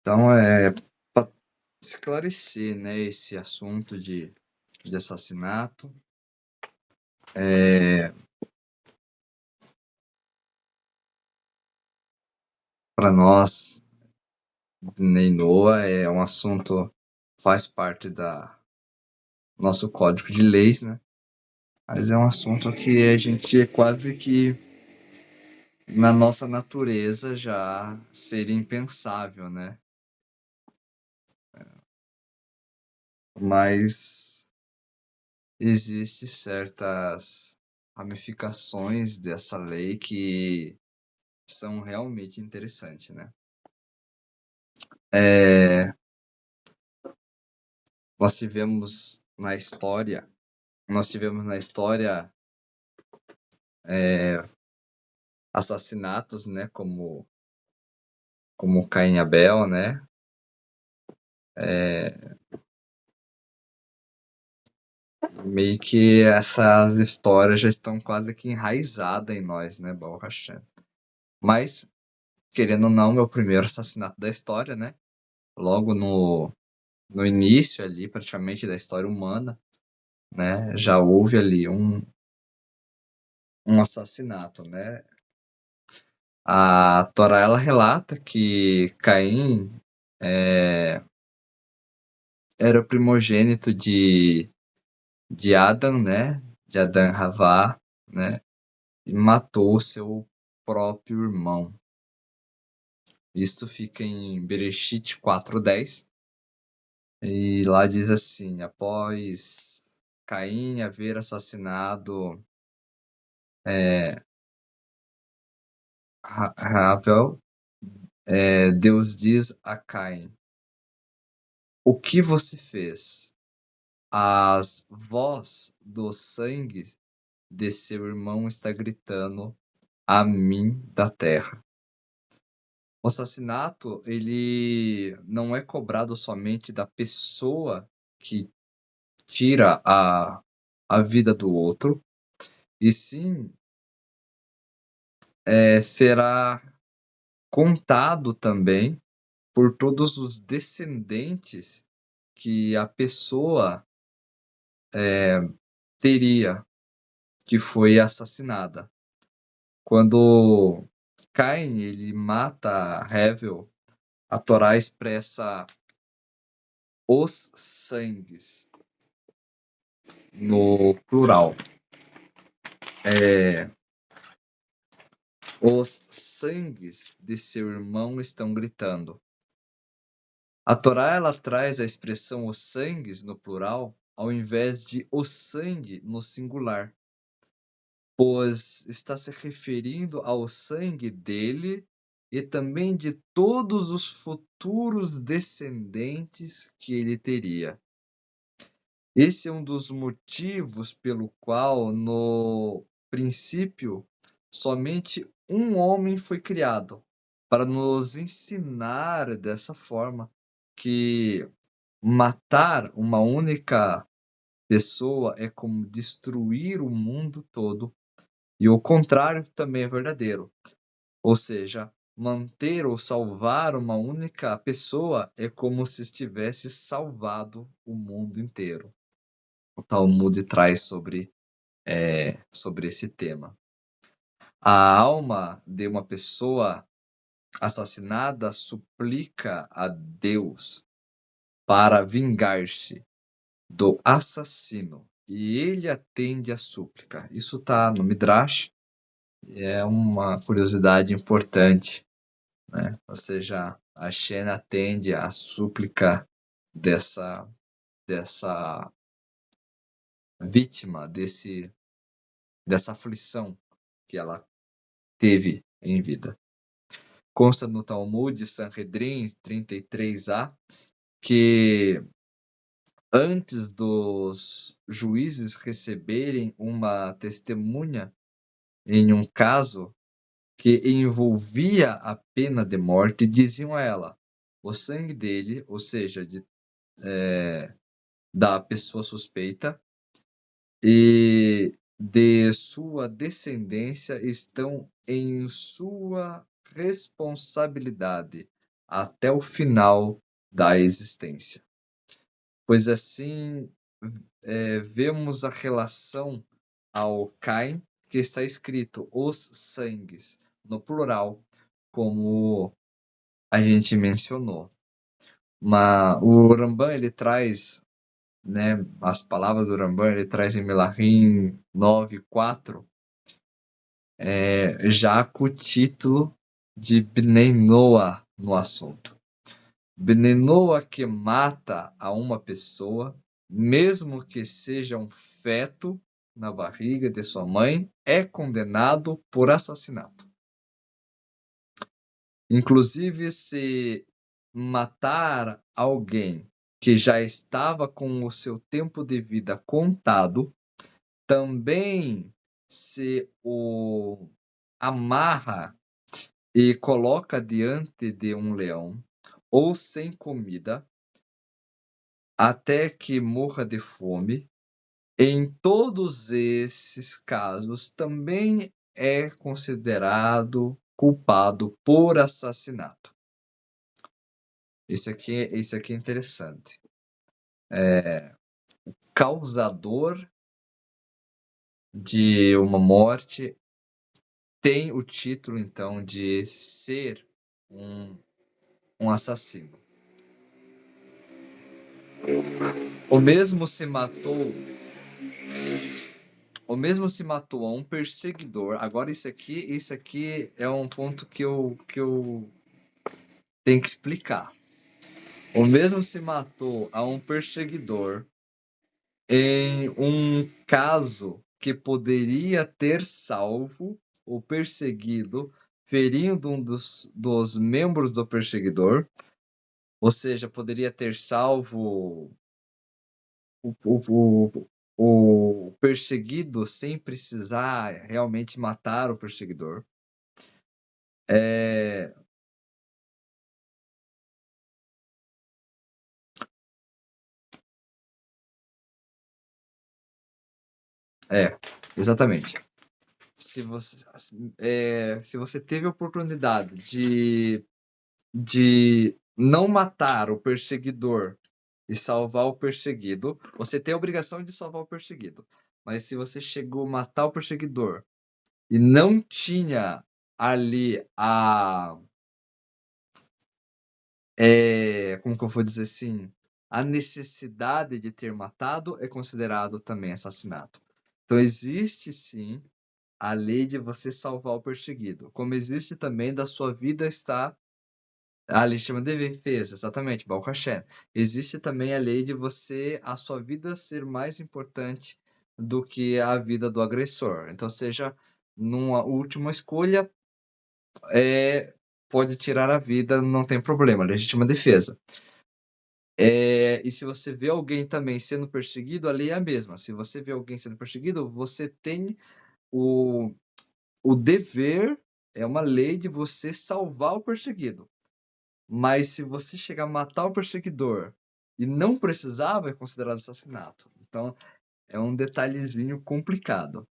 Então, para esclarecer, né, esse assunto de assassinato, para nós, nem Noah, é um assunto faz parte da nosso código de leis, né? Mas é um assunto que a gente é quase que na nossa natureza já seria impensável, né? Mas existem certas ramificações dessa lei que são realmente interessantes, né? É, nós tivemos na história, nós tivemos na história assassinatos, né? Como Caim e Abel, né? Meio que essas histórias já estão quase que enraizadas em nós, né, Baruch Hashem. Mas, querendo ou não, meu primeiro assassinato da história, né? Logo no início ali, praticamente, da história humana, né? Já houve ali um assassinato, né? A Torá, ela relata que Caim era o primogênito de Adão, né? De Adão e Havá, né? E matou seu próprio irmão. Isso fica em Bereshit 4:10. E lá diz assim: após Caim haver assassinado Havel, Deus diz a Caim: o que você fez? As voz do sangue de seu irmão está gritando a mim da terra. O assassinato, ele não é cobrado somente da pessoa que tira a vida do outro, e sim será contado também por todos os descendentes que a pessoa teria, que foi assassinada. Quando Caim ele mata Hevel, a Torá expressa os sangues no plural. Os sangues de seu irmão estão gritando. A Torá ela traz a expressão os sangues no plural ao invés de o sangue no singular, pois está se referindo ao sangue dele e também de todos os futuros descendentes que ele teria. Esse é um dos motivos pelo qual, no princípio, somente um homem foi criado, para nos ensinar dessa forma que matar uma única pessoa é como destruir o mundo todo, e o contrário também é verdadeiro. Ou seja, manter ou salvar uma única pessoa é como se estivesse salvado o mundo inteiro. O Talmud traz sobre esse tema. A alma de uma pessoa assassinada suplica a Deus para vingar-se do assassino, e ele atende a súplica. Isso está no Midrash, e é uma curiosidade importante, né? Ou seja, a Shem atende a súplica dessa vítima, dessa aflição que ela teve em vida. Consta no Talmud, Sanhedrin 33a, que antes dos juízes receberem uma testemunha em um caso que envolvia a pena de morte, diziam a ela: o sangue dele, ou seja, da pessoa suspeita, e de sua descendência estão em sua responsabilidade. até o final da existência. Pois assim vemos a relação ao Caim, que está escrito os sangues, no plural, como a gente mencionou. O Rambam, ele traz, né, as palavras do Rambam, ele traz em Melahim 9:4, já com o título de Bnei Noah no assunto. Bnei Noah que mata a uma pessoa, mesmo que seja um feto na barriga de sua mãe, é condenado por assassinato. Inclusive, se matar alguém que já estava com o seu tempo de vida contado, também se o amarra e coloca diante de um leão, ou sem comida, até que morra de fome, em todos esses casos também é considerado culpado por assassinato. Isso aqui é interessante. Causador de uma morte tem o título, então, de ser um assassino. O mesmo se matou a um perseguidor. Agora isso aqui é um ponto que eu tenho que explicar. O mesmo se matou a um perseguidor em um caso que poderia ter salvo o perseguido, ferindo um dos membros do perseguidor, ou seja, poderia ter salvo o perseguido sem precisar realmente matar o perseguidor. Exatamente. Se você teve a oportunidade de não matar o perseguidor e salvar o perseguido, você tem a obrigação de salvar o perseguido. Mas se você chegou a matar o perseguidor e não tinha ali como que eu vou dizer assim, a necessidade de ter matado, é considerado também assassinato. Então existe sim a lei de você salvar o perseguido, como existe também da sua vida estar a legítima defesa, exatamente, Baruch Hashem. Existe também a lei de a sua vida ser mais importante do que a vida do agressor. Então, seja numa última escolha, pode tirar a vida, não tem problema, legítima defesa. E se você vê alguém também sendo perseguido, a lei é a mesma. Se você vê alguém sendo perseguido, você tem o dever, é uma lei de você salvar o perseguido. Mas se você chegar a matar o perseguidor e não precisava, é considerado assassinato. Então, é um detalhezinho complicado.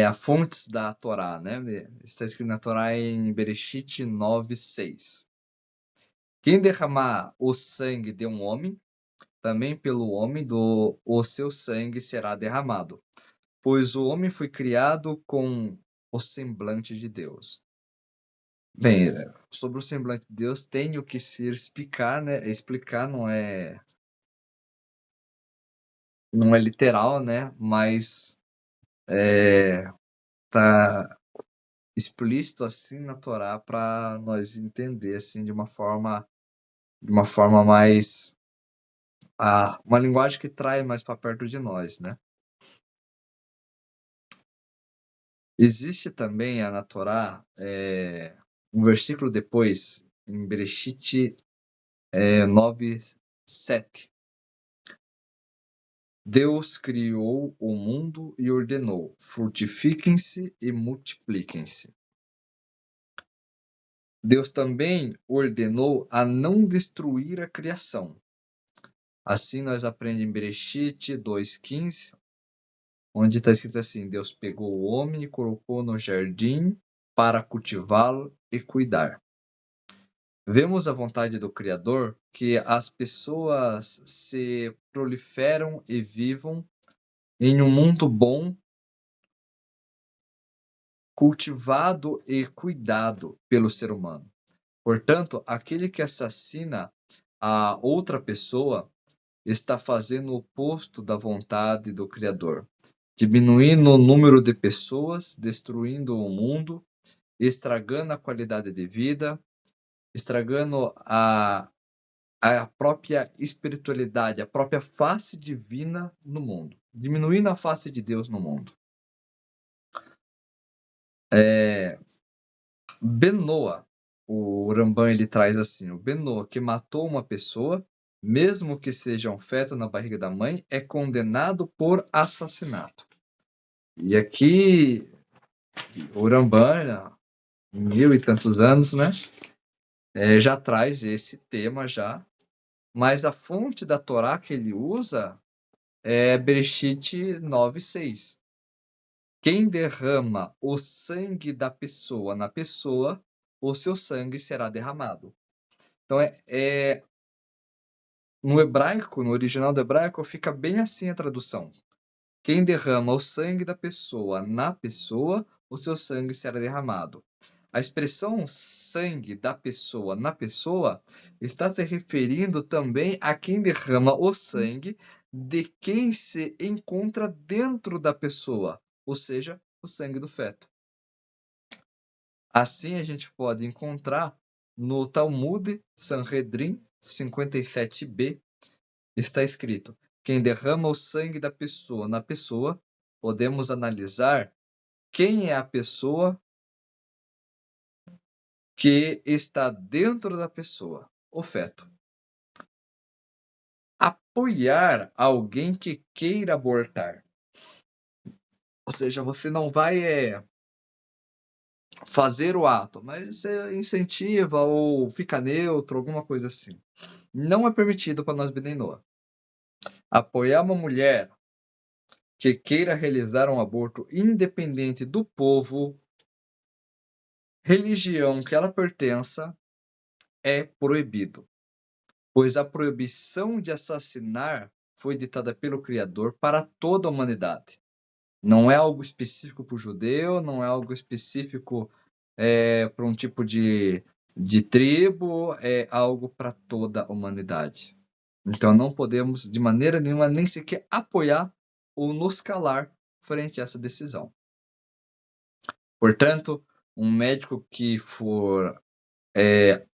A fontes da Torá, né? Está escrito na Torá em Bereshit 9:6. Quem derramar o sangue de um homem, também pelo homem o seu sangue será derramado, pois o homem foi criado com o semblante de Deus. Bem, sobre o semblante de Deus tenho que se explicar, né? Explicar não é literal, né? Mas tá explícito assim na Torá para nós entender assim de uma forma mais uma linguagem que traz mais para perto de nós, né? Existe também na Torá um versículo depois em Bereshit 9:7. Deus criou o mundo e ordenou: frutifiquem-se e multipliquem-se. Deus também ordenou a não destruir a criação. Assim nós aprendemos em Bereshit 2:15, onde está escrito assim: Deus pegou o homem e colocou no jardim para cultivá-lo e cuidar. Vemos a vontade do Criador que as pessoas se proliferam e vivam em um mundo bom, cultivado e cuidado pelo ser humano. Portanto, aquele que assassina a outra pessoa está fazendo o oposto da vontade do Criador, diminuindo o número de pessoas, destruindo o mundo, estragando a qualidade de vida, estragando a própria espiritualidade, a própria face divina no mundo, diminuindo a face de Deus no mundo. Benoa, o Rambam ele traz assim, o Benoa que matou uma pessoa, mesmo que seja um feto na barriga da mãe, é condenado por assassinato. E aqui o Rambam, em 1000 e tantos anos, né, já traz esse tema já, mas a fonte da Torá que ele usa é Bereshit 9:6. Quem derrama o sangue da pessoa na pessoa, o seu sangue será derramado. Então, no hebraico, no original do hebraico, fica bem assim a tradução. Quem derrama o sangue da pessoa na pessoa, o seu sangue será derramado. A expressão sangue da pessoa na pessoa está se referindo também a quem derrama o sangue de quem se encontra dentro da pessoa, ou seja, o sangue do feto. Assim a gente pode encontrar no Talmud Sanhedrin 57b, está escrito: quem derrama o sangue da pessoa na pessoa, podemos analisar quem é a pessoa que está dentro da pessoa, o feto. Apoiar alguém que queira abortar. Ou seja, você não vai fazer o ato, mas você incentiva ou fica neutro, alguma coisa assim. Não é permitido para nós Bnei Noach. Apoiar uma mulher que queira realizar um aborto independente do povo, religião que ela pertença, é proibido, pois a proibição de assassinar foi ditada pelo Criador para toda a humanidade. Não é algo específico para o judeu, não é algo específico para um tipo de tribo, é algo para toda a humanidade. Então não podemos de maneira nenhuma nem sequer apoiar ou nos calar frente a essa decisão. Portanto, um médico que for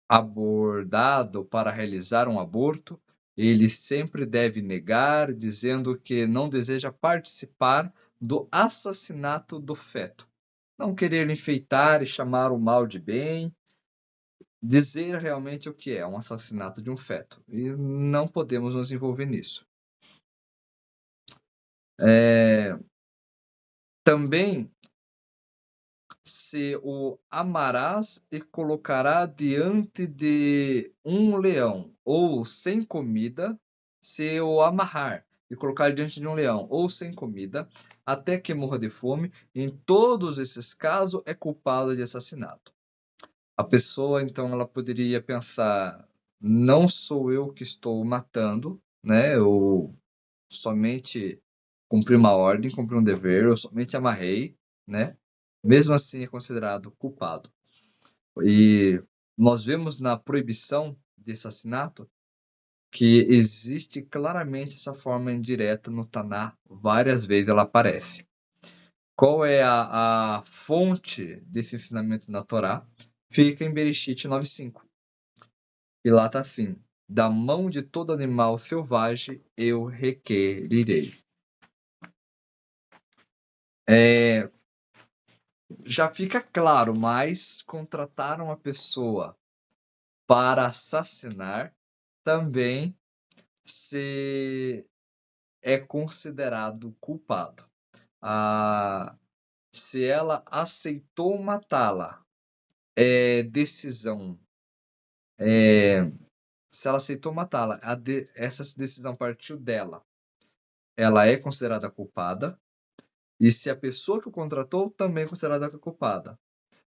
abordado para realizar um aborto, ele sempre deve negar, dizendo que não deseja participar do assassinato do feto. Não querer enfeitar e chamar o mal de bem, dizer realmente o que é um assassinato de um feto. E não podemos nos envolver nisso. Também se o amarás e colocará diante de um leão, ou sem comida, se o amarrar e colocar diante de um leão, ou sem comida, até que morra de fome, em todos esses casos é culpado de assassinato. A pessoa, então, ela poderia pensar, não sou eu que estou matando, né? Eu somente cumpri uma ordem, cumpri um dever, eu somente amarrei, né? Mesmo assim é considerado culpado. E nós vemos na proibição de assassinato que existe claramente essa forma indireta no Taná, várias vezes ela aparece. Qual é a fonte desse ensinamento na Torá? Fica em Bereshit 9:5. E lá está assim: da mão de todo animal selvagem eu requerirei. Já fica claro, mas contratar uma pessoa para assassinar também se é considerado culpado. Se ela aceitou matá-la, é decisão. Se ela aceitou matá-la, essa decisão partiu dela. Ela é considerada culpada. E se a pessoa que o contratou também é considerada culpada.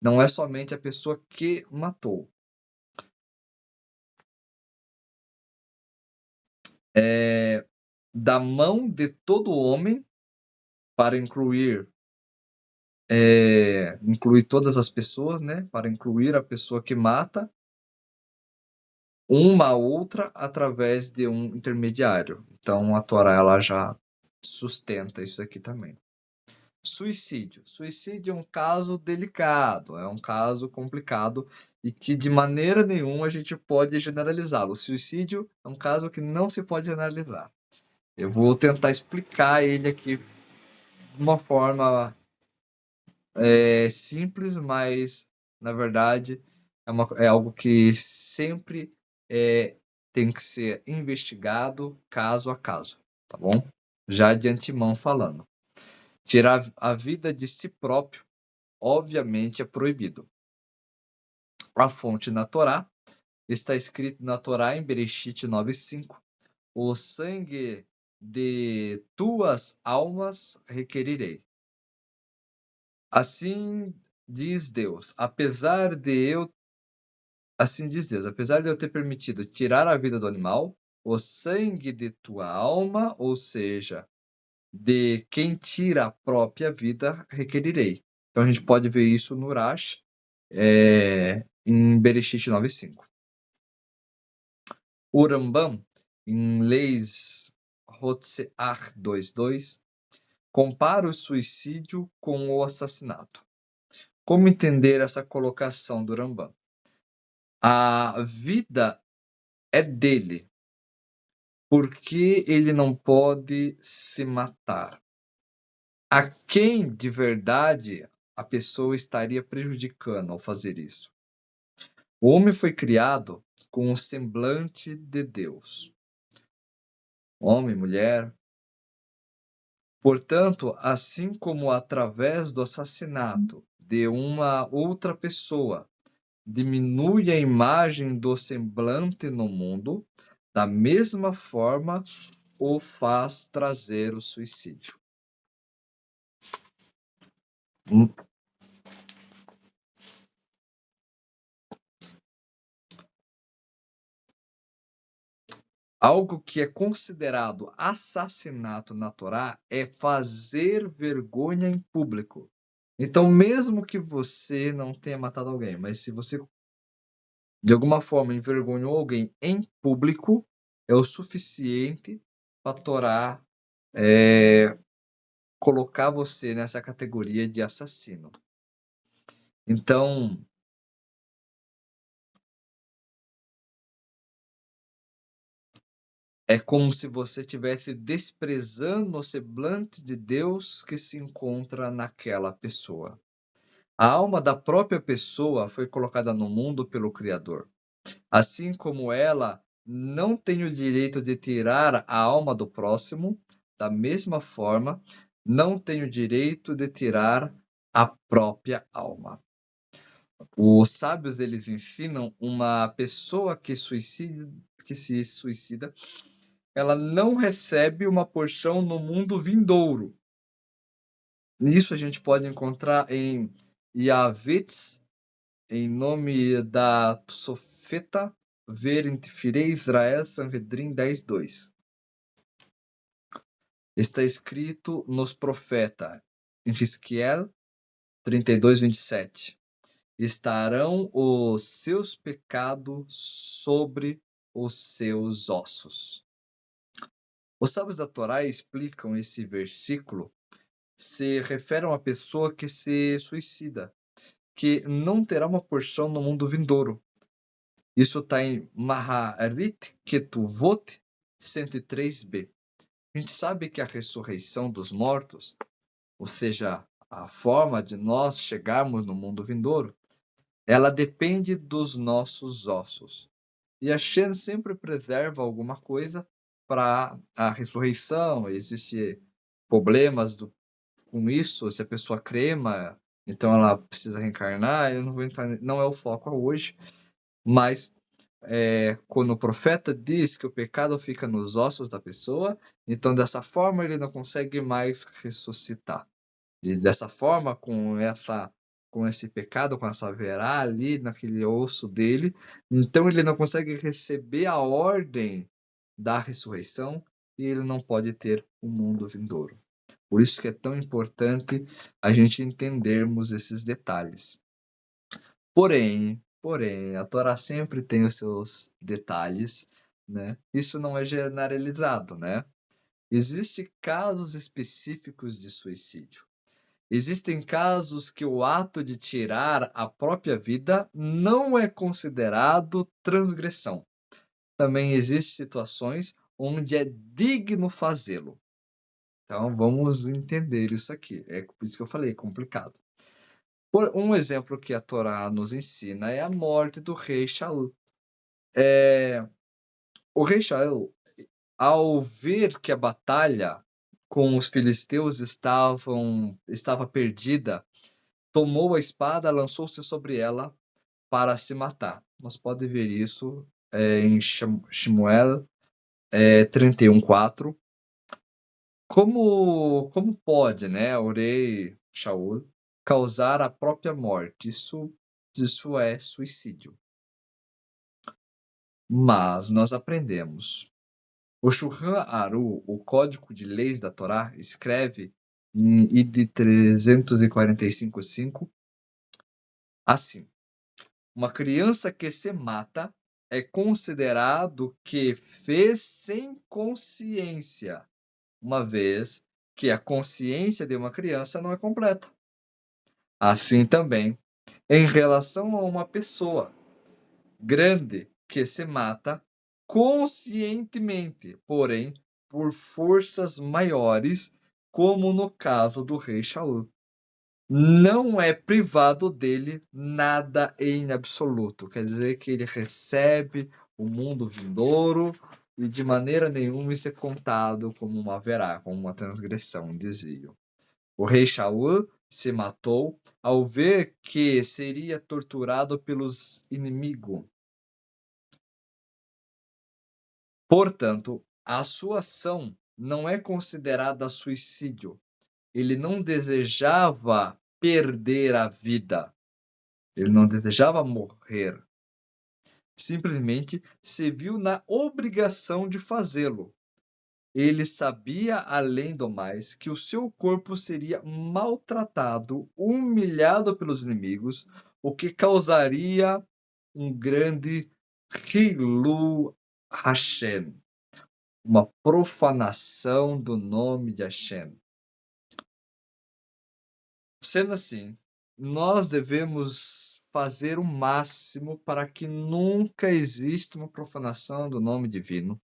Não é somente a pessoa que matou. da mão de todo homem, para incluir todas as pessoas, né? Para incluir a pessoa que mata, uma a outra através de um intermediário. Então a Torá ela já sustenta isso aqui também. Suicídio. Suicídio é um caso delicado, é um caso complicado e que de maneira nenhuma a gente pode generalizá-lo. O suicídio é um caso que não se pode generalizar. Eu vou tentar explicar ele aqui de uma forma simples, mas na verdade é algo que sempre tem que ser investigado caso a caso, tá bom? Já de antemão falando. Tirar a vida de si próprio, obviamente, é proibido. A fonte na Torá está escrito na Torá em Bereshit 9:5: o sangue de tuas almas requerirei. Assim diz Deus, apesar de eu ter permitido tirar a vida do animal, o sangue de tua alma, ou seja, de quem tira a própria vida, requerirei. Então a gente pode ver isso no Urash, em Bereshit 9:5. O Rambam, em Leis Hotseach 2:2, compara o suicídio com o assassinato. Como entender essa colocação do Rambam? A vida é dele, porque ele não pode se matar. A quem de verdade a pessoa estaria prejudicando ao fazer isso? O homem foi criado com o semblante de Deus. Homem, mulher. Portanto, assim como através do assassinato de uma outra pessoa diminui a imagem do semblante no mundo, da mesma forma o faz trazer o suicídio. Algo que é considerado assassinato na Torá é fazer vergonha em público. Então, mesmo que você não tenha matado alguém, mas se você de alguma forma envergonhou alguém em público, é o suficiente para a Torá colocar você nessa categoria de assassino. Então, é como se você estivesse desprezando o semblante de Deus que se encontra naquela pessoa. A alma da própria pessoa foi colocada no mundo pelo Criador. Assim como ela não tem o direito de tirar a alma do próximo, da mesma forma, não tem o direito de tirar a própria alma. Os sábios eles ensinam uma pessoa que se suicida, ela não recebe uma porção no mundo vindouro. Nisso a gente pode encontrar em Yavetz, em nome da Sofeta, ver em Tifirei, Israel, Sanhedrin 10:2. Está escrito nos profetas, em Hizquiel 32:27. Estarão os seus pecados sobre os seus ossos. Os sábios da Torá explicam esse versículo, se refere a uma pessoa que se suicida, que não terá uma porção no mundo vindouro. Isso está em Maharit Ketuvot 103b. A gente sabe que a ressurreição dos mortos, ou seja, a forma de nós chegarmos no mundo vindouro, ela depende dos nossos ossos. E a Shem sempre preserva alguma coisa para a ressurreição. Existem problemas com isso, se a pessoa crema, então ela precisa reencarnar. Eu não vou entrar, não é o foco hoje, mas quando o profeta diz que o pecado fica nos ossos da pessoa, então dessa forma ele não consegue mais ressuscitar. E dessa forma, com esse pecado, com essa verá ali naquele osso dele, então ele não consegue receber a ordem da ressurreição e ele não pode ter o mundo vindouro. Por isso que é tão importante a gente entendermos esses detalhes. Porém, a Torá sempre tem os seus detalhes, né? Isso não é generalizado, né? Existem casos específicos de suicídio. Existem casos que o ato de tirar a própria vida não é considerado transgressão. Também existem situações onde é digno fazê-lo. Então vamos entender isso aqui. É por isso que eu falei, é complicado. Um exemplo que a Torá nos ensina é a morte do rei Shaul. O rei Shaul, ao ver que a batalha com os filisteus estava perdida, tomou a espada, lançou-se sobre ela para se matar. Nós podemos ver isso em Shmuel 31:4. Como pode, né, o rei Shaul causar a própria morte? Isso é suicídio. Mas nós aprendemos. O Shulchan Aruch, o Código de Leis da Torá, escreve em ID 345:5 assim: uma criança que se mata é considerado que fez sem consciência, uma vez que a consciência de uma criança não é completa. Assim também, em relação a uma pessoa grande que se mata conscientemente, porém por forças maiores, como no caso do rei Shaul. Não é privado dele nada em absoluto. Quer dizer que ele recebe o mundo vindouro e de maneira nenhuma isso é contado como uma verá, como uma transgressão, um desvio. O rei Shaul se matou ao ver que seria torturado pelos inimigos. Portanto, a sua ação não é considerada suicídio. Ele não desejava perder a vida. Ele não desejava morrer. Simplesmente se viu na obrigação de fazê-lo. Ele sabia, além do mais, que o seu corpo seria maltratado, humilhado pelos inimigos, o que causaria um grande Hilu Hashem, uma profanação do nome de Hashem. Sendo assim, nós devemos fazer o máximo para que nunca exista uma profanação do nome divino.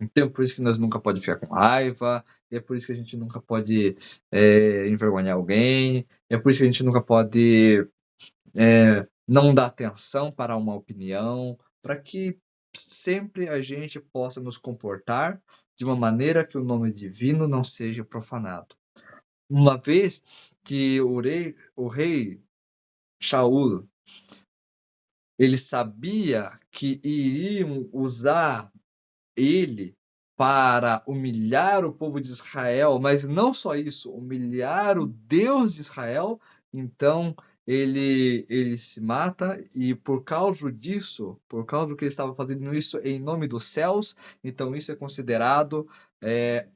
Então, por isso que nós nunca pode ficar com raiva, é por isso que a gente nunca pode envergonhar alguém, é por isso que a gente nunca pode não dar atenção para uma opinião, para que sempre a gente possa nos comportar de uma maneira que o nome divino não seja profanado. Uma vez que o rei Shaul, ele sabia que iriam usar ele para humilhar o povo de Israel, mas não só isso, humilhar o Deus de Israel, então ele se mata e por causa disso, por causa do que ele estava fazendo isso em nome dos céus, então isso é considerado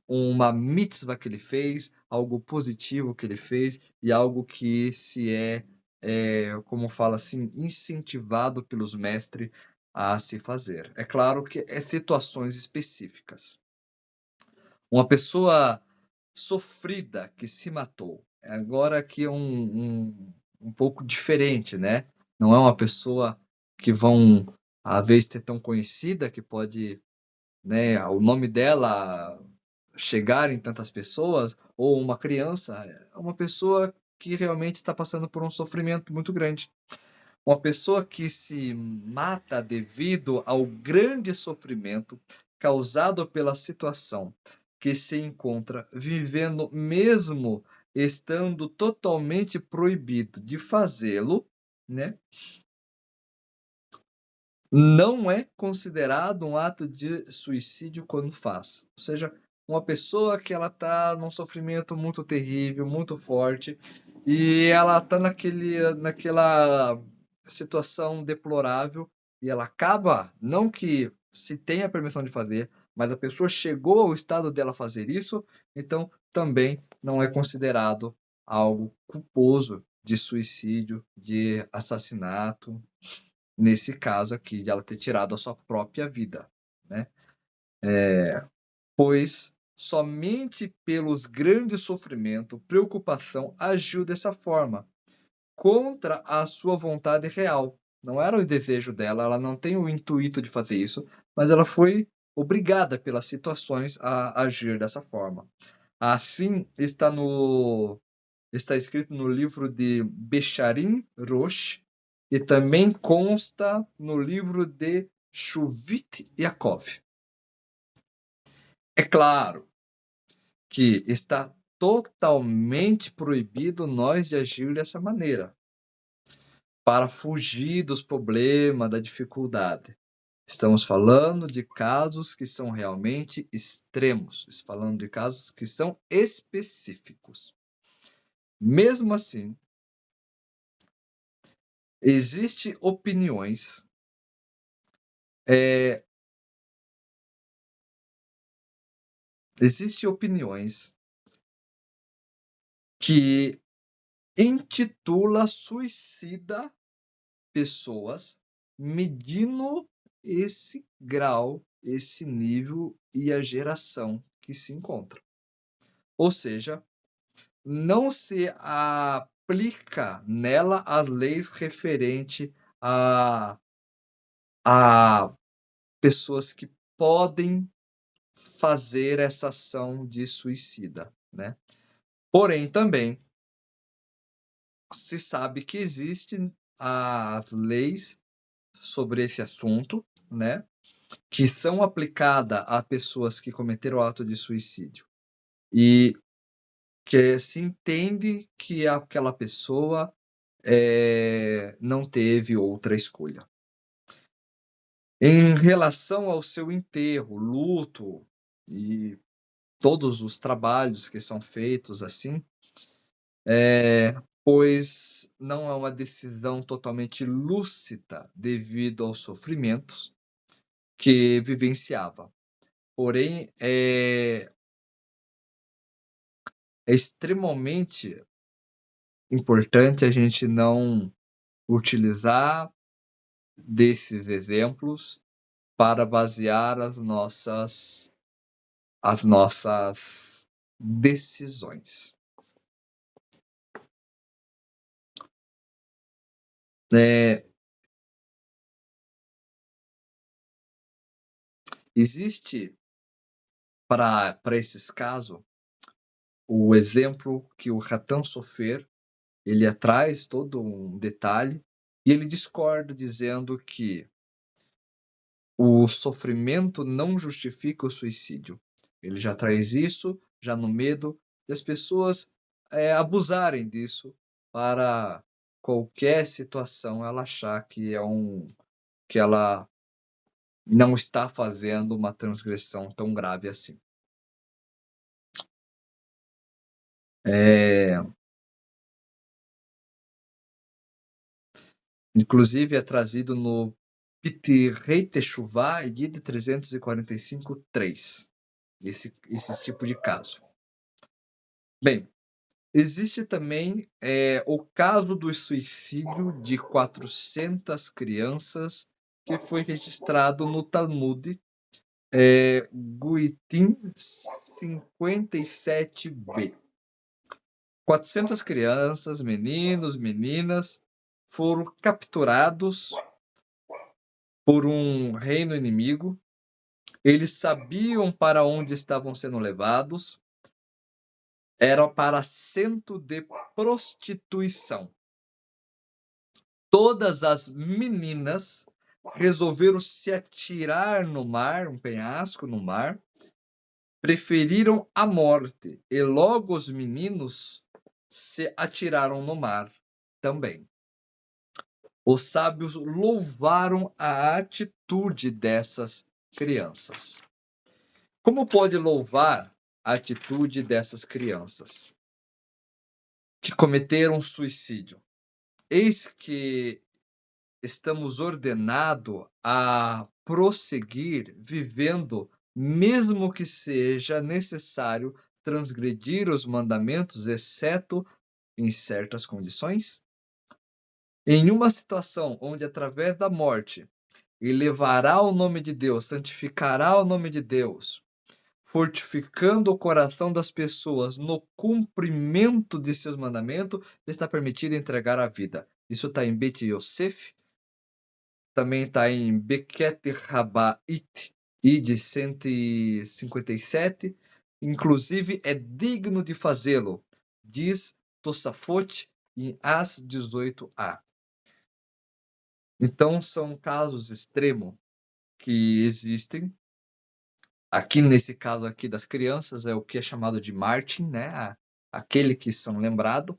uma mitzvah que ele fez, algo positivo que ele fez e algo que se como fala assim, incentivado pelos mestres a se fazer. É claro que é situações específicas. Uma pessoa sofrida que se matou. Agora aqui é um pouco diferente, né? Não é uma pessoa que vão, às vezes, ter tão conhecida que pode, né, o nome dela chegar em tantas pessoas, ou uma criança. É uma pessoa que realmente está passando por um sofrimento muito grande. Uma pessoa que se mata devido ao grande sofrimento causado pela situação que se encontra vivendo, mesmo estando totalmente proibido de fazê-lo, né? Não é considerado um ato de suicídio quando faz. Ou seja, uma pessoa que ela está num sofrimento muito terrível, muito forte, e ela está naquela situação deplorável, e ela acaba, não que se tem a permissão de fazer, mas a pessoa chegou ao estado dela fazer isso, então também não é considerado algo culposo de suicídio, de assassinato, nesse caso aqui de ela ter tirado a sua própria vida, né? Pois somente pelos grandes sofrimento, preocupação agiu dessa forma, contra a sua vontade real. Não era o desejo dela, ela não tem o intuito de fazer isso, mas ela foi obrigada pelas situações a agir dessa forma. Assim está escrito no livro de Becharim Rosh e também consta no livro de Shuvit Yaakov. É claro que está totalmente proibido nós de agir dessa maneira, para fugir dos problemas, da dificuldade. Estamos falando de casos que são realmente extremos, falando de casos que são específicos. Mesmo assim, existem opiniões que intitula suicida pessoas medindo esse grau, esse nível e a geração que se encontra. Ou seja, não se aplica nela as leis referente a pessoas que podem fazer essa ação de suicida, né? Porém, também se sabe que existem as leis sobre esse assunto, né? Que são aplicadas a pessoas que cometeram o ato de suicídio. E que se entende que aquela pessoa não teve outra escolha. Em relação ao seu enterro, luto e todos os trabalhos que são feitos assim, pois não é uma decisão totalmente lúcida devido aos sofrimentos que vivenciava. Porém, é extremamente importante a gente não utilizar desses exemplos para basear as nossas decisões. Existe para esses casos o exemplo que o Ratan Sofer ele traz todo um detalhe e ele discorda dizendo que o sofrimento não justifica o suicídio. Ele já traz isso já no medo das pessoas abusarem disso para qualquer situação ela achar que ela não está fazendo uma transgressão tão grave assim. Inclusive é trazido no Pitirei Techuvá, Guide 345.3, esse tipo de caso. Bem, existe também o caso do suicídio de 400 crianças que foi registrado no Talmud, Guitim 57b. 400 crianças, meninos, meninas, foram capturados por um reino inimigo. Eles sabiam para onde estavam sendo levados. Era para centro de prostituição. Todas as meninas resolveram se atirar no mar, um penhasco no mar. Preferiram a morte e logo os meninos se atiraram no mar também. Os sábios louvaram a atitude dessas crianças. Como pode louvar a atitude dessas crianças que cometeram suicídio? Eis que estamos ordenados a prosseguir vivendo, mesmo que seja necessário transgredir os mandamentos, exceto em certas condições? Em uma situação onde, através da morte, elevará o nome de Deus, santificará o nome de Deus, fortificando o coração das pessoas no cumprimento de seus mandamentos, está permitido entregar a vida. Isso está em Bet Yosef, também está em Beket Rabait, Id 157. Inclusive, é digno de fazê-lo, diz Tosafot em As 18a. Então, são casos extremos que existem. Aqui, nesse caso aqui das crianças, é o que é chamado de Martin, né? Aquele que são lembrados,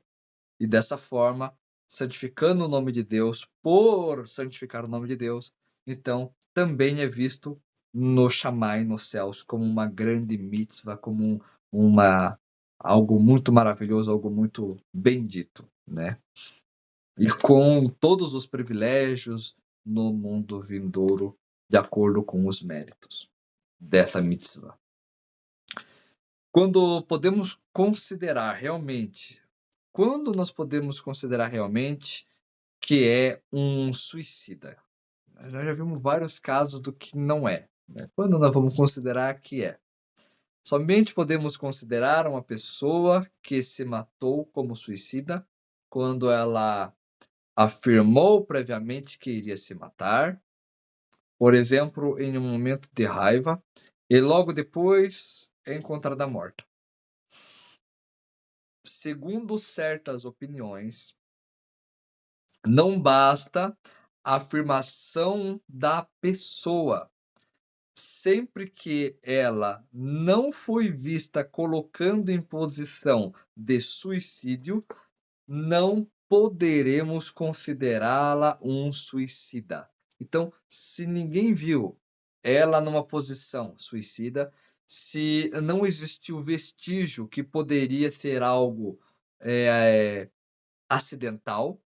e dessa forma, santificando o nome de Deus, por santificar o nome de Deus, então também é visto no Shammai, nos céus, como uma grande mitzvah, como uma, algo muito maravilhoso, algo muito bendito, né? E com todos os privilégios no mundo vindouro, de acordo com os méritos dessa mitzvah. Quando nós podemos considerar realmente que é um suicida? Nós já vimos vários casos do que não é, né? Quando nós vamos considerar que é? Somente podemos considerar uma pessoa que se matou como suicida quando ela afirmou previamente que iria se matar, por exemplo, em um momento de raiva, e logo depois é encontrada morta. Segundo certas opiniões, não basta a afirmação da pessoa. Sempre que ela não foi vista colocando em posição de suicídio, não poderemos considerá-la um suicida. Então, se ninguém viu ela numa posição suicida, se não existiu vestígio que poderia ser algo acidental,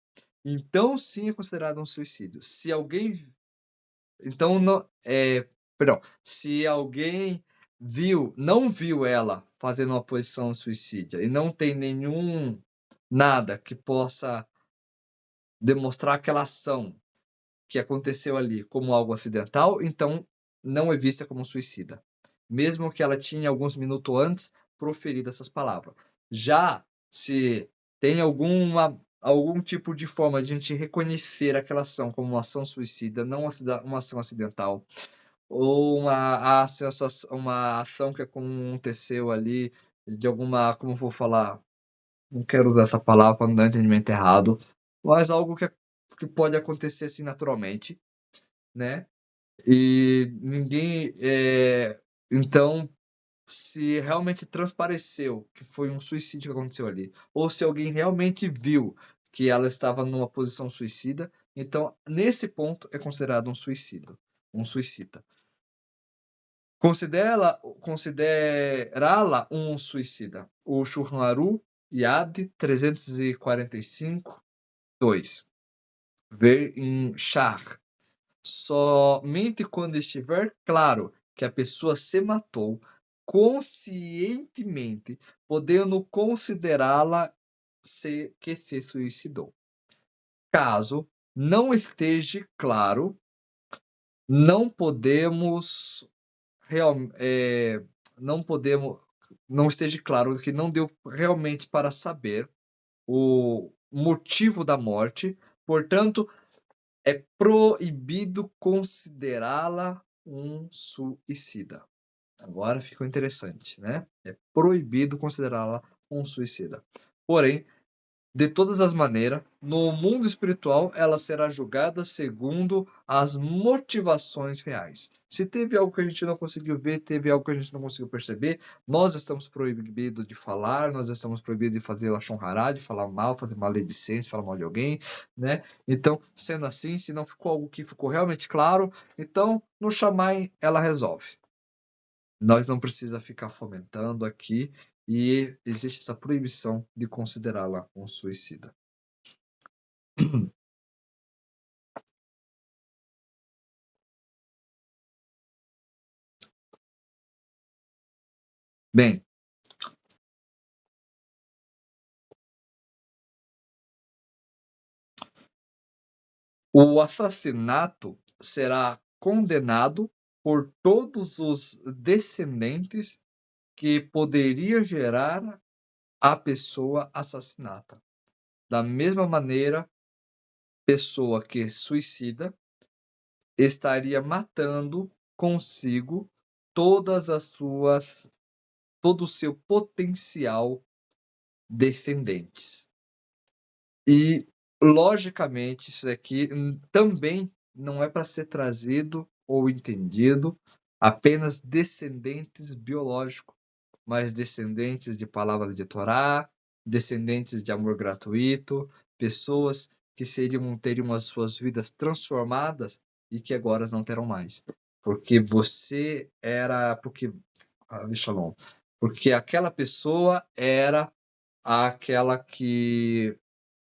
então sim é considerado um suicídio. Se alguém, então não, perdão, se alguém não viu ela fazendo uma posição suicida e não tem nenhum nada que possa demonstrar aquela ação que aconteceu ali como algo acidental, então não é vista como suicida, mesmo que ela tinha alguns minutos antes proferido essas palavras. Já se tem algum tipo de forma de a gente reconhecer aquela ação como uma ação suicida, não uma ação acidental, ou uma ação que aconteceu ali de alguma, como eu vou falar, não quero usar essa palavra para não dar um entendimento errado, mas algo que pode acontecer assim naturalmente, né? E ninguém. Então, se realmente transpareceu que foi um suicídio que aconteceu ali, ou se alguém realmente viu que ela estava numa posição suicida, então nesse ponto é considerado um suicida. Considerá-la um suicida. O Shulchan Aruch Yad 345, 2. Ver em Shach. Somente quando estiver claro que a pessoa se matou conscientemente, podendo considerá-la que se suicidou. Caso não esteja claro, não podemos não podemos não esteja claro que não deu realmente para saber o motivo da morte, portanto, é proibido considerá-la um suicida. Agora ficou interessante, né? É proibido considerá-la um suicida. Porém, de todas as maneiras, no mundo espiritual, ela será julgada segundo as motivações reais. Se teve algo que a gente não conseguiu ver, teve algo que a gente não conseguiu perceber, nós estamos proibidos de falar, nós estamos proibidos de fazer lashon hará, de falar mal, fazer maledicência, falar mal de alguém, né? Então, sendo assim, se não ficou algo que ficou realmente claro, então no Shammai ela resolve. Nós não precisa ficar fomentando aqui e existe essa proibição de considerá-la um suicida. Bem, o assassinato será condenado por todos os descendentes que poderia gerar a pessoa assassinada. Da mesma maneira, pessoa que suicida estaria matando consigo todas as suas todo o seu potencial descendentes. E logicamente isso aqui também não é para ser trazido ou entendido apenas descendentes biológicos, mas descendentes de palavra de Torá, descendentes de amor gratuito, pessoas que teriam as suas vidas transformadas e que agora não terão mais. Porque você era. Shalom. Porque aquela pessoa era aquela que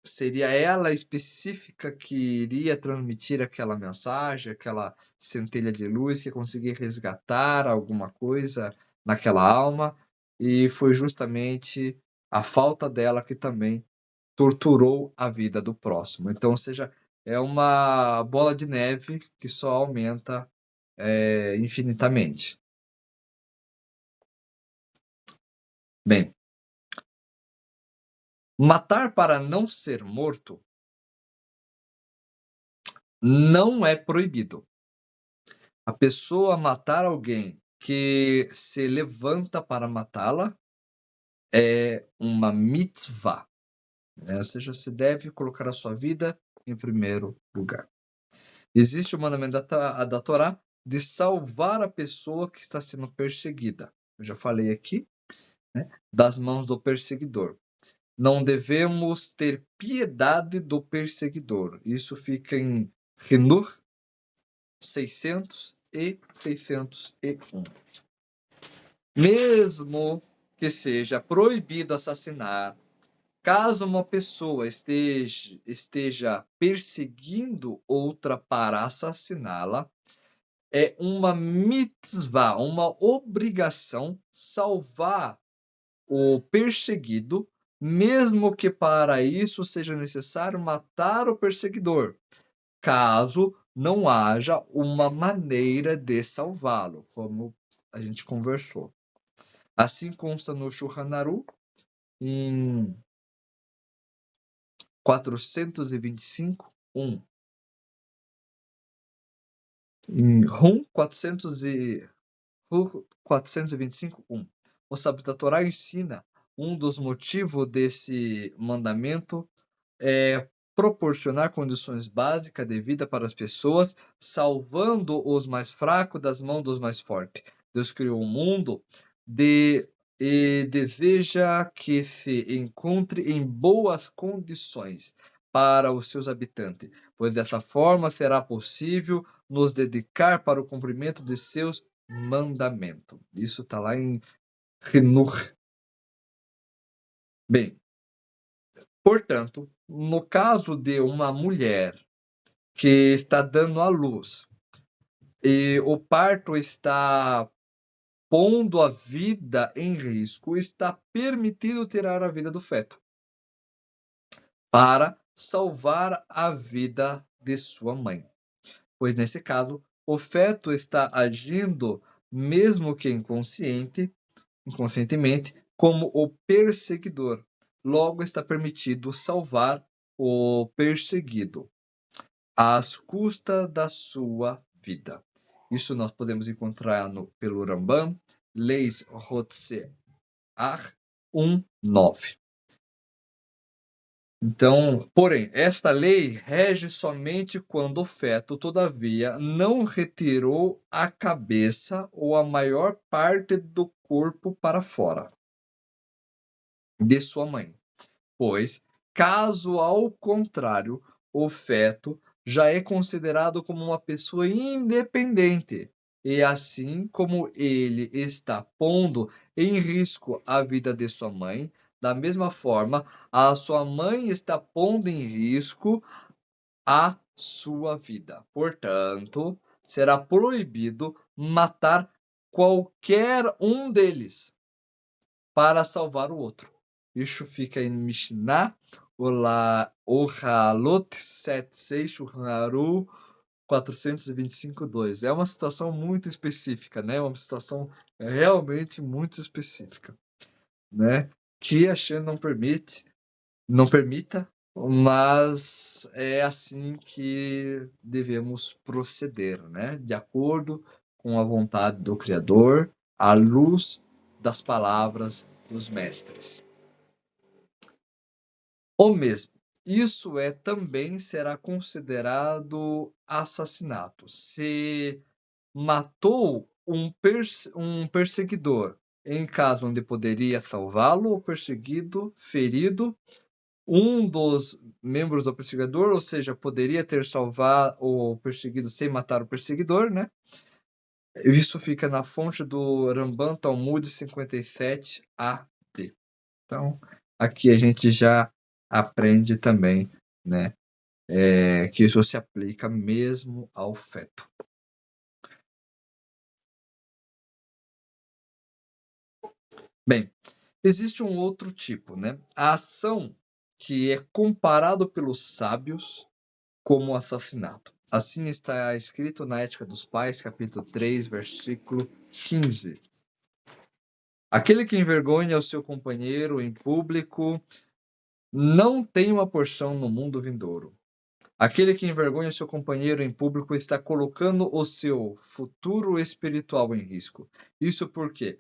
seria ela específica que iria transmitir aquela mensagem, aquela centelha de luz que conseguia resgatar alguma coisa naquela alma, e foi justamente a falta dela que também torturou a vida do próximo. Então, ou seja, é uma bola de neve que só aumenta infinitamente. Bem, matar para não ser morto não é proibido. A pessoa matar alguém que se levanta para matá-la é uma mitzvah, né? Ou seja, se deve colocar a sua vida em primeiro lugar. Existe o mandamento da Torá de salvar a pessoa que está sendo perseguida. Eu já falei aqui, né? Das mãos do perseguidor. Não devemos ter piedade do perseguidor. Isso fica em Rinur 600 e 601. Mesmo que seja proibido assassinar, caso uma pessoa esteja perseguindo outra para assassiná-la, é uma mitzvah, uma obrigação salvar o perseguido, mesmo que para isso seja necessário matar o perseguidor, caso não haja uma maneira de salvá-lo, como a gente conversou. Assim consta no Shulchan Aruch, em 425, 1. Em Rum 425, 1. O sábio da Torá ensina um dos motivos desse mandamento é proporcionar condições básicas de vida para as pessoas, salvando os mais fracos das mãos dos mais fortes. Deus criou o mundo e deseja que se encontre em boas condições para os seus habitantes, pois dessa forma será possível nos dedicar para o cumprimento de seus mandamentos. Isso está lá em Renur. Bem, portanto, no caso de uma mulher que está dando à luz e o parto está pondo a vida em risco, está permitido tirar a vida do feto para salvar a vida de sua mãe. Pois nesse caso, o feto está agindo, mesmo que inconscientemente, como o perseguidor. Logo está permitido salvar o perseguido às custas da sua vida. Isso nós podemos encontrar pelo Rambam, Leis Hotsear 1:9. Então, porém, esta lei rege somente quando o feto, todavia, não retirou a cabeça ou a maior parte do corpo para fora de sua mãe. Pois, caso ao contrário, o feto já é considerado como uma pessoa independente, e assim como ele está pondo em risco a vida de sua mãe, da mesma forma, a sua mãe está pondo em risco a sua vida. Portanto, será proibido matar qualquer um deles. para salvar o outro. Isso fica em Mishnah, o Halot 76, Haru 425:2. É uma situação muito específica, né? Uma situação realmente muito específica, né? Que a Shem não permita, mas é assim que devemos proceder, né? De acordo com a vontade do Criador, à luz das palavras dos mestres. O mesmo. Isso também será considerado assassinato. Se matou um perseguidor em caso onde poderia salvá-lo, o perseguido, ferido, um dos membros do perseguidor, ou seja, poderia ter salvado o perseguido sem matar o perseguidor, né? Isso fica na fonte do Ramban Talmud 57a-b. Então, aqui a gente já aprende também, né, que isso se aplica mesmo ao feto. Bem, existe um outro tipo, né? A ação que é comparado pelos sábios como assassinato. Assim está escrito na Ética dos Pais, capítulo 3, versículo 15. Aquele que envergonha o seu companheiro em público não tem uma porção no mundo vindouro. Aquele que envergonha o seu companheiro em público está colocando o seu futuro espiritual em risco. Isso porque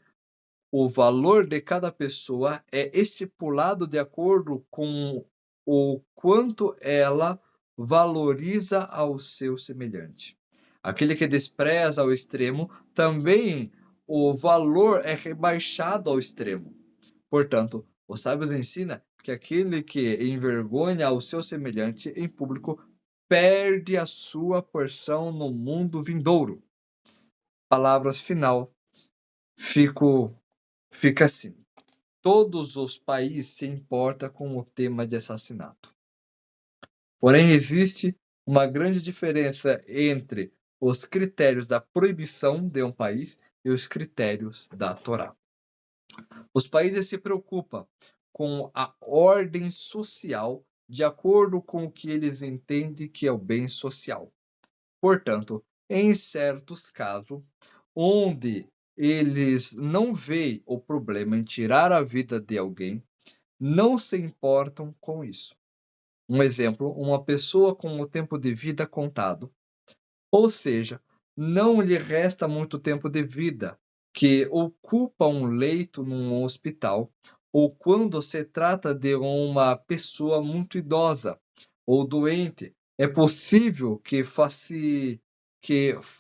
o valor de cada pessoa é estipulado de acordo com o quanto ela valoriza ao seu semelhante. Aquele que despreza ao extremo, também o valor é rebaixado ao extremo. Portanto, os sábios ensinam que aquele que envergonha ao seu semelhante em público perde a sua porção no mundo vindouro. Palavras final. Fica assim. Todos os países se importam com o tema de assassinato. Porém, existe uma grande diferença entre os critérios da proibição de um país e os critérios da Torá. Os países se preocupam com a ordem social de acordo com o que eles entendem que é o bem social. Portanto, em certos casos, onde eles não veem o problema em tirar a vida de alguém, não se importam com isso. Um exemplo, uma pessoa com o tempo de vida contado, ou seja, não lhe resta muito tempo de vida, que ocupa um leito num hospital, ou quando se trata de uma pessoa muito idosa ou doente, é possível que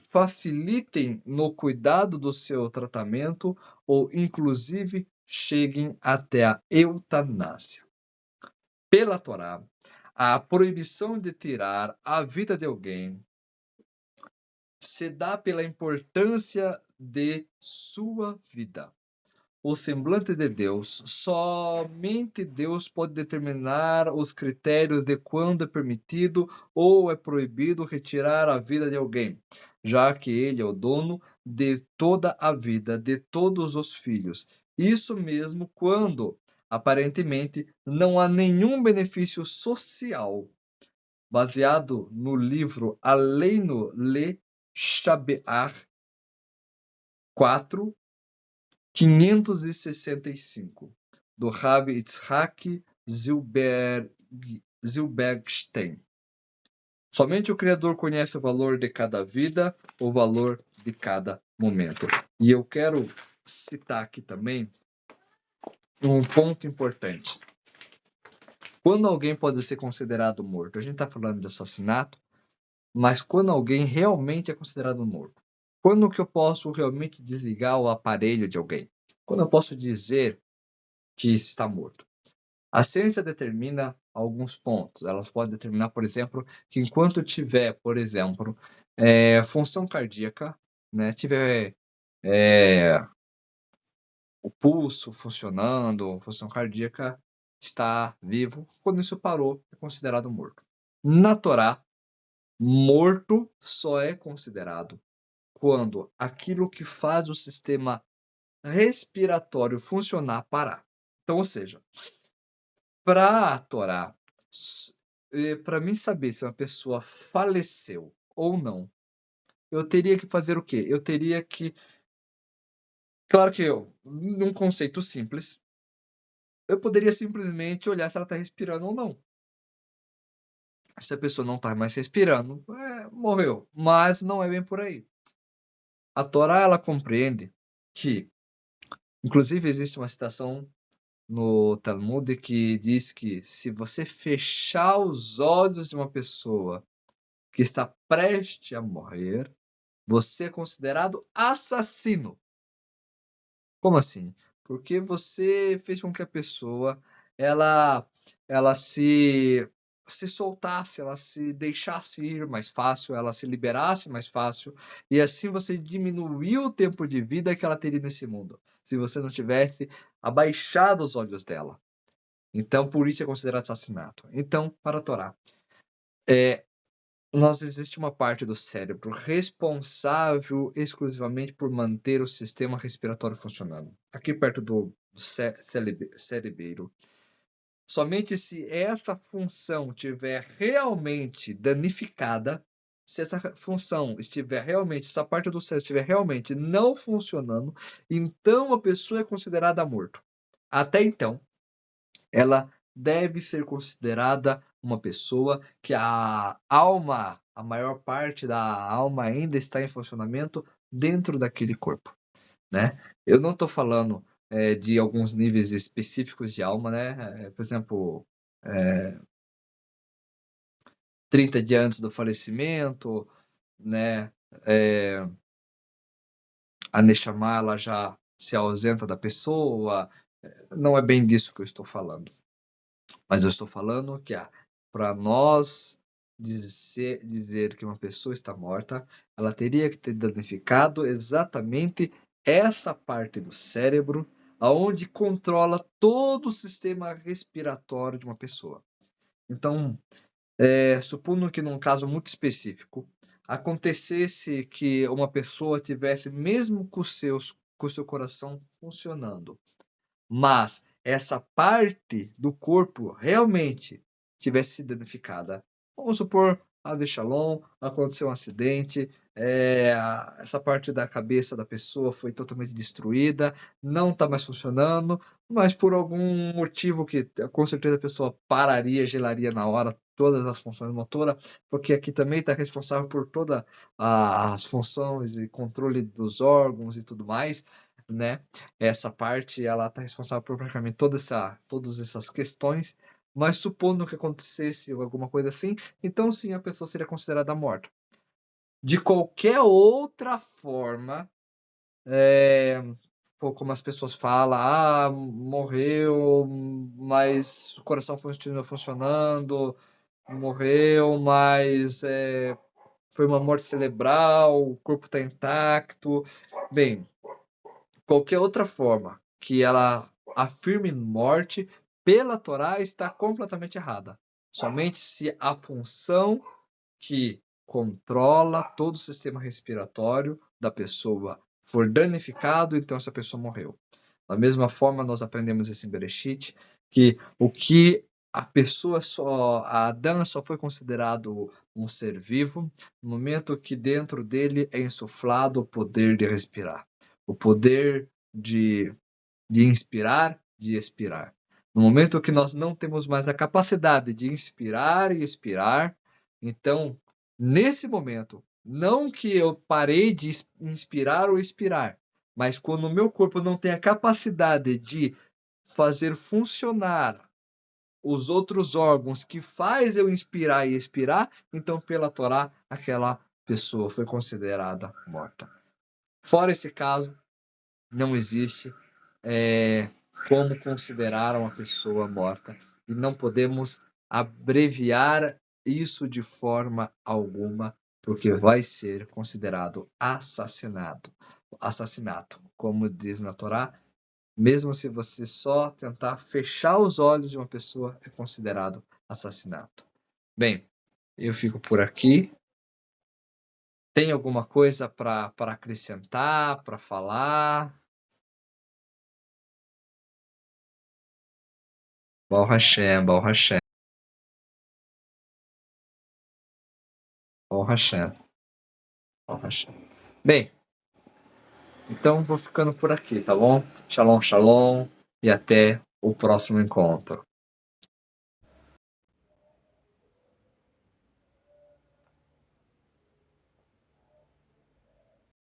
facilitem no cuidado do seu tratamento ou inclusive cheguem até a eutanásia. Pela Torá, a proibição de tirar a vida de alguém se dá pela importância de sua vida. O semblante de Deus, somente Deus pode determinar os critérios de quando é permitido ou é proibido retirar a vida de alguém, já que ele é o dono de toda a vida, de todos os filhos. Isso mesmo quando, aparentemente, não há nenhum benefício social. Baseado no livro Aleinu Le Shabear 4, 565, do Rav Yitzhak Zilberstein. Somente o Criador conhece o valor de cada vida, o valor de cada momento. E eu quero citar aqui também um ponto importante. Quando alguém pode ser considerado morto? A gente está falando de assassinato, mas quando alguém realmente é considerado morto? Quando que eu posso realmente desligar o aparelho de alguém? Quando eu posso dizer que está morto? A ciência determina alguns pontos. Elas podem determinar, por exemplo, que enquanto tiver, por exemplo, função cardíaca, né, tiver o pulso funcionando, função cardíaca, está vivo. Quando isso parou, é considerado morto. Na Torá, morto só é considerado quando aquilo que faz o sistema respiratório funcionar, parar. Então, ou seja, para a Torá, para mim saber se uma pessoa faleceu ou não, eu teria que fazer o quê? Eu teria que, claro que eu, num conceito simples, eu poderia simplesmente olhar se ela está respirando ou não. Se a pessoa não está mais respirando, morreu. Mas não é bem por aí. A Torá ela compreende que, inclusive, existe uma citação no Talmud que diz que se você fechar os olhos de uma pessoa que está prestes a morrer, você é considerado assassino. Como assim? Porque você fez com que a pessoa ela ela se soltasse, ela se deixasse ir mais fácil, ela se liberasse mais fácil, e assim você diminuiu o tempo de vida que ela teria nesse mundo, se você não tivesse abaixado os olhos dela. Então, por isso é considerado assassinato. Então, para a Torá, é, existe uma parte do cérebro responsável exclusivamente por manter o sistema respiratório funcionando. Aqui perto do cerebelo. Somente se essa função estiver realmente danificada, se essa função estiver realmente, essa parte do cérebro estiver realmente não funcionando, então a pessoa é considerada morto. Até então, ela deve ser considerada uma pessoa que a alma, a maior parte da alma ainda está em funcionamento dentro daquele corpo, né? Eu não estou falando de alguns níveis específicos de alma, né? Por exemplo, 30 dias antes do falecimento, né? É, a Neshama ela já se ausenta da pessoa. Não é bem disso que eu estou falando. Mas eu estou falando que para nós dizer que uma pessoa está morta, ela teria que ter danificado exatamente essa parte do cérebro aonde controla todo o sistema respiratório de uma pessoa. Então, supondo que num caso muito específico, acontecesse que uma pessoa tivesse, mesmo com o seu coração funcionando, mas essa parte do corpo realmente tivesse sido danificada. Vamos supor, a de Shalom, aconteceu um acidente, essa parte da cabeça da pessoa foi totalmente destruída, não está mais funcionando, mas por algum motivo que com certeza a pessoa pararia, gelaria na hora todas as funções motoras, porque aqui também está responsável por todas as funções e controle dos órgãos e tudo mais, né? Essa parte ela está responsável por praticamente todas essas questões, mas supondo que acontecesse alguma coisa assim, então sim a pessoa seria considerada morta. De qualquer outra forma, como as pessoas falam, morreu, mas o coração continua funcionando, morreu, mas foi uma morte cerebral, o corpo está intacto. Bem, qualquer outra forma que ela afirme morte pela Torá está completamente errada. Somente se a função que controla todo o sistema respiratório da pessoa for danificado, então essa pessoa morreu. Da mesma forma, nós aprendemos isso em Bereshit, que o que a pessoa só, a Adão só foi considerado um ser vivo no momento que dentro dele é insuflado o poder de respirar, o poder de inspirar, de expirar. No momento que nós não temos mais a capacidade de inspirar e expirar, então, nesse momento, não que eu parei de inspirar ou expirar, mas quando o meu corpo não tem a capacidade de fazer funcionar os outros órgãos que faz eu inspirar e expirar, então pela Torá aquela pessoa foi considerada morta. Fora esse caso, não existe como considerar uma pessoa morta e não podemos abreviar isso de forma alguma, porque vai ser considerado assassinato, como diz na Torá, mesmo se você só tentar fechar os olhos de uma pessoa, é considerado assassinato. Bem, eu fico por aqui. Tem alguma coisa para acrescentar, para falar? Baal Hashem, Baal Hashem, Baal Hashem, Baal Hashem. Bem, então vou ficando por aqui, tá bom? Shalom, shalom e até o próximo encontro.